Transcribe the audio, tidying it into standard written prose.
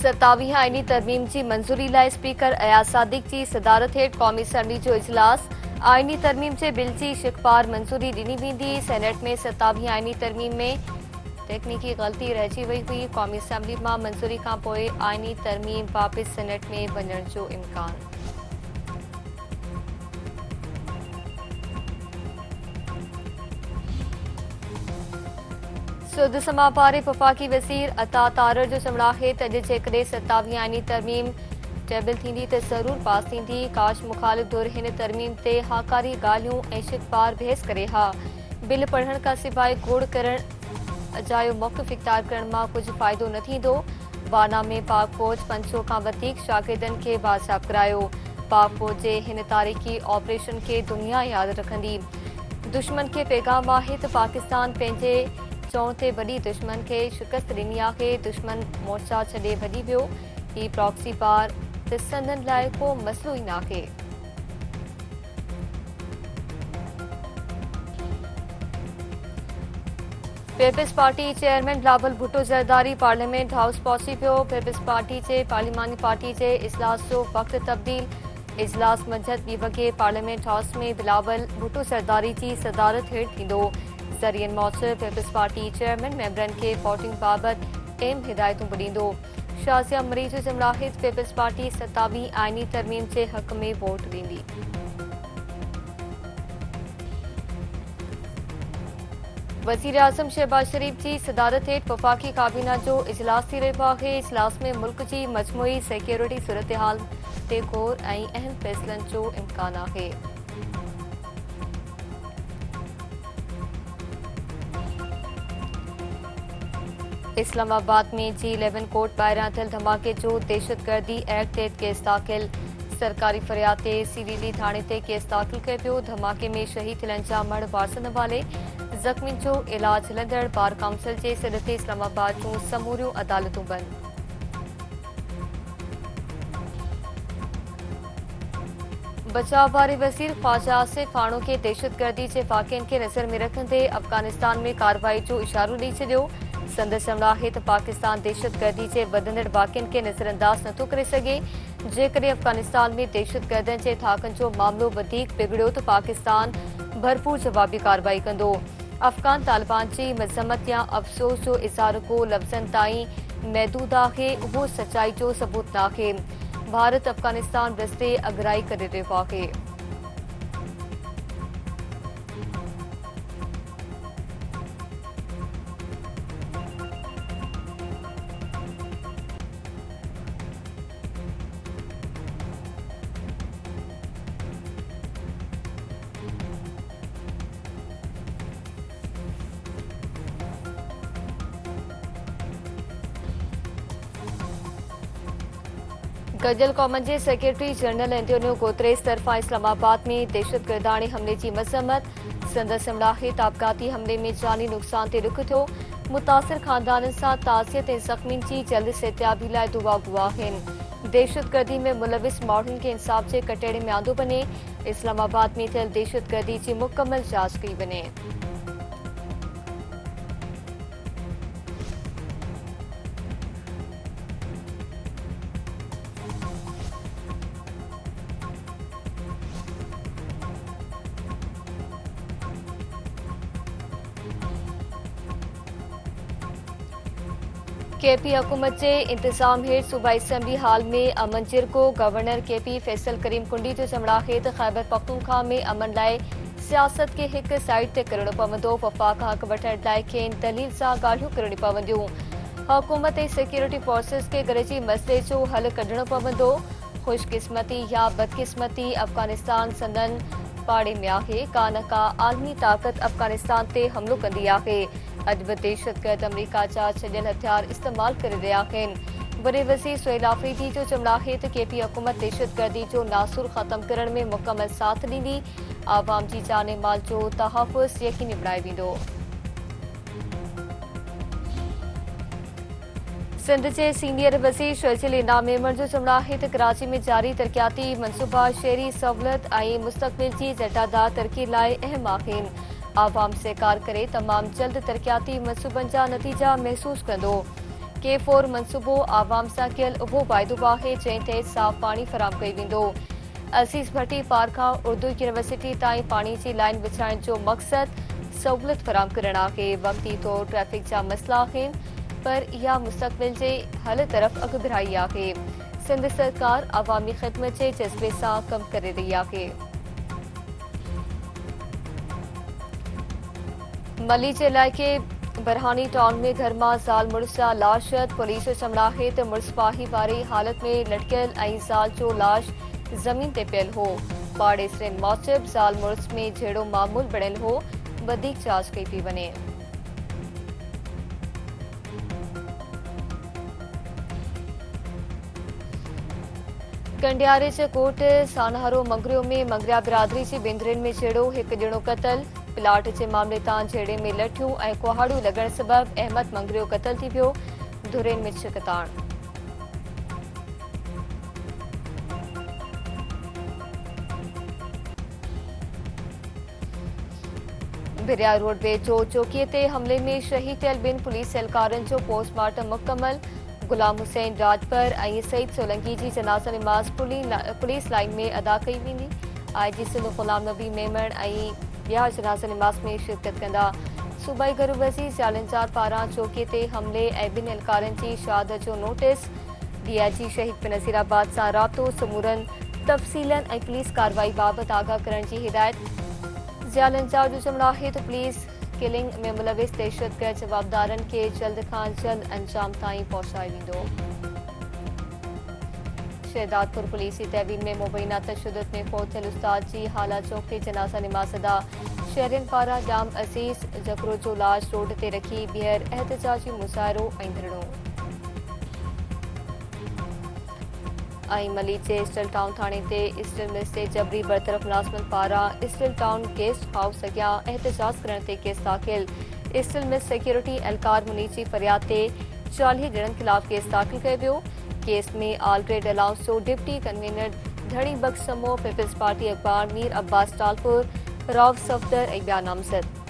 27 आईनी तरमीम की मंजूरी लाइ स्पीकर अयाज सादिक की सदारत हेठ कौमी असम्बली जो इजलास। आईनी तरमीम के बिल की शिकबार मंजूरी ॾिनी वेंदी। सेनेट में 27 आईनी तरमीम में तकनीकी गलती रहिजी वही हुई। कौमी असम्बली में मंजूरी खां पोइ आईनी तरमीम वापस सेनेट में वञण जो इम्कान। सुद समा पारे वफ़ाक़ी वज़ीर अता तारर जो चवणु आहे त अॼु जेकॾहिं 27 आईनी तरमीम टेबल थींदी त ज़रूर पास थींदी। काश मुखालिफ़ धुर हिन तरमीम ते हाकारी ॻाल्हियूं ऐं शिकबार बहस करे हा। बिल पढ़ण खां सवाइ गोड़ करण अजायो मौक़िफ़ इख्तियार करण मां कुझु फ़ाइदो न थींदो। वाना में पाक फ़ौज 500 खां वधीक शागिर्दनि खे बाज़ाब करायो। पाक फ़ौज जे हिन तारीख़ी ऑपरेशन खे दुनिया यादि रखंदी। दुश्मन खे पैगाम आहे त पाकिस्तान पंहिंजे चवण ते वॾी दुश्मन खे शिकस्त ॾिनी आहे। दुश्मन मोर्चा छॾे भॼी वियो। ही प्रॉक्सी पार ॾिसंदड़ लाइ को मसइलो ई नाहे। Peoples Party chairman Bilawal Bhutto Zardari parliament house पहुची वियो। पीपल्स पार्टी जे पार्लिमानी पार्टी जे इजलास जो वक़्त तब्दील। इजलास मंझंदि 2 वॻे पार्लियामेंट हाउस में बिलावल भुट्टो ज़रदारी जी सदारत हेठि थींदो। ज़रियनि मूजिबि पीपल्स पार्टी चेयरमैन मेंबरनि खे वोटिंग बाबति अहम हिदायतूं बि ॾींदो। शाज़िया मरीज़ जो चवणु आहे त पीपल्स पार्टी 27 आईनी तरमीम जे हक़ में वोट ॾींदी। वज़ीर आज़म शहबाज शरीफ जी सदारत हेठि वफ़ाक़ी काबीना जो इजलास थी रहियो आहे। इजलास में मुल्क जी मजमूई सिक्योरिटी सूरतहाल ते गौर ऐं अहम फ़ैसिलनि जो इम्कान आहे। इस्लामाबाद में G11 कोर्ट ॿाहिरियां थियल धमाके जो दहशतगर्दी एक्ट तहत केस दाख़िल। सरकारी फरियाद ते सीरीली थाणे ते केस दाख़िल कयो पियो। धमाके में शहीद थियलनि जा मड़ वारसनि हवाले। ज़ख़्मियुनि जो इलाज हलंदड़। बार काउंसिल जे सॾ ते इस्लामाबाद जूं समूरियूं अदालतूं बंदि। बचाव वारे वज़ीर ख्वाजा आसिफ हाणो खे दहशतगर्दी जे वाक़िअनि खे नज़र में रखंदे अफ़गानिस्तान में कार्रवाई जो इशारो ॾेई छॾियो। संदसि चवणु आहे त पाकिस्तान दहशतगर्दी जे वधंदड़ वाक़िअनि खे नज़रअंदाज़ नथो करे सघे। जेकॾहिं अफ़गानिस्तान में दहशतगर्दनि जे धाकनि जो मामिलो वधीक बिगड़ियो त पाकिस्तान भरपूर जवाबी कार्रवाई कंदो। अफ़गान तालिबान जी मज़म्मत या अफ़सोस जो इज़हार को लफ़्ज़नि ताईं महदूद आहे। उहो सचाई जो सबूत नाहे। भारत अफ़गानिस्तान रस्ते अगराई करे रहियो आहे। गडियल क़ौमनि जे सेक्रेटरी जनरल एंटोनियो गुतरेस तरफ़ां इस्लामाबाद में दहशतगर्दाणे हमले जी मज़म्मत। संदसि चवणु आहे त आपघाती हमले में जानी नुक़सान ते ॾुख थियो। मुतासिर ख़ानदाननि सां ताज़ियत ऐं ज़ख़्मियुनि जी जल्द सिहतयाबी लाइ दुआ गो आहिनि। दहशतगर्दी में मुलविस माण्हुनि खे इंसाफ़ जे कटहरे में आंदो वञे। इस्लामाबाद में थियल दहशतगर्दी जी मुकमल जांच कई वञे। केपी हुकूमत जे इंतज़ाम हेठि सूबाई असम्बली हाल में अमन जिरगो। गवर्नर केपी फैसल करीम कुंडी जो चवणु आहे त ख़ैबर पख्तूनख्वा में अमन लाइ सियासत खे हिक साइड ते करणो पवंदो। वफ़ाक़ हक़ वठण लाइ खेनि दलील सां ॻाल्हियूं करणियूं पवंदियूं। हुकूमत ऐं सिक्योरिटी फोर्सिस खे गॾिजी मसइले जो हल कढणो पवंदो। ख़ुशकिस्मती या बदकिस्मती अफ़गानिस्तान संदन पाड़े में आहे। का न का आलमी ताक़त अफ़गानिस्तान ते हमिलो कंदी आहे। अॼु बि दहशतगर्द अमरीका जा छॾियल हथियार इस्तेमाल करे रहिया आहिनि। वॾे वज़ीर सुहेल आफरीदी जो चवणु आहे त केपी हुकूमत दहशतगर्दी जो नासूर ख़त्म करण में मुकमल साथ ॾींदी। आवाम जी जान ऐं माल जो तहफ़ुज़ यकीनी बणाए वेंदो। सिंध जे सीनियर वज़ीर शर्जील इनाम मेमण जो चवणु आहे त कराची में जारी तरक़ियाती मनसूबा शहरी सहूलियत ऐं मुस्तक़बिल जी ज़टादार तरक़ी लाइ अहम आहिनि। आवाम सहकार करे तमामु जल्द तरक़ियाती मनसूबनि जा नतीजा महसूस कंदो। K4 मनसूबो आवाम सां कयल उहो वाइदो आहे जंहिं तहत साफ़ पाणी फराहम कयो वेंदो। अज़ीज़ भट्टी पार्क खां उर्दू यूनिवर्सिटी ताईं पाणी जी लाइन विछाइण जो मक़सद सहूलियत फराहम करणु आहे। वक़्ती तौर ट्रैफ़िक जा मसइला आहिनि, पर इहा मुस्तक़बिल जे हल तरफ़ अॻुभराई आहे। सिंध सरकार अवामी ख़िदमत जे जज़्बे सां कमु करे रही आहे। मली जे इलाइक़े बरहानी टाउन में घर मां ज़ाल मुड़िस जा लाश पुलिस जो चवणु आहे त मुड़िस पाही वारी हालत में लटकियल ऐं ज़ाल जो लाश ज़मीन ते पियल हो। पाड़ेसरनि मूजिब ज़ाल मुड़िस में जहिड़ो मामूल बणियल हो, वधीक जांच कई पई वञे। कंडियारे जे कोट सानहारो मंगरियो में मंगरिया बिरादरी जी बेंदरिन में जहिड़ो हिकु ॼणो क़तल। प्लाट जे मामले तां जहिड़े में लठियूं ऐं कुहाड़ियूं लॻण सबबि अहमद मंगरियो क़तल थी वियो। धुरेन में छिकताण। बिरिया रोडवे जो चौकीअ ते हमले में शहीद थियल ॿिनि पुलिस एहलकारनि जो पोस्टमार्टम मुकमल। गुलाम हुसैन राजपर ऐं सईद सोलंकी जी जनाज़ा निमाज़ पुलिस लाइन में अदा कई वेंदी। IG सिंध ग़ुलाम नबी मेमण ऐं ॿिया जनाज़ा निमाज़ में शिरकत कंदा। सूबाई घरू वज़ीर ज़ालंजार पारां चौकीअ ते हमले ऐं ॿिनि एहलकारनि जी शहादत जो नोटिस। DIG शहीद बनज़ीराबाद सां राब्तो समूरनि तफ़सीलनि ऐं पुलिस कार्रवाई बाबति आगाह करण जी हिदायत। ज़ालंजार जो चवणु आहे त पुलिस किलिंग में मुलविस दहशतगर्द जवाबदारनि खे जल्द खां जल्द अंजाम ताईं पहुचाए वेंदो। शहदादपुर पुलिस जी तहवील में मुबैना तशद्दुद में फौत थियल उस्ताद जी हाला चौक ते जनाज़ा निमाज़ अदा। शहरियुनि पारां जाम अज़ीज़ जकरो जो लाश रोड ते रखी ॿीहर एहतजाजी मुज़ाहिरो ऐं धरणो। ऐं मली जे ईस्टल टाउन थाणे ते ईस्टल मिल्स ते जबरी बरतरफ़ मुलाज़िमनि पारां ईस्टल टाउन गेस्ट हाउस अॻियां एहतजाज करण ते केस दाख़िल। ईस्टल मिल्स सिक्योरिटी एहलकार मुनीर जी फरियाद ते 40 ॼणनि ख़िलाफ़ केस दाख़िल कयो वियो। केस में ऑल ट्रेड अलाउंस जो डिप्टी कन्वीनर धड़ी बख़्श समूह पीपल्स पार्टी अखबार मीर अब्बास टालपुर, रऊफ़ सफ़दर ऐं ॿिया नामज़द।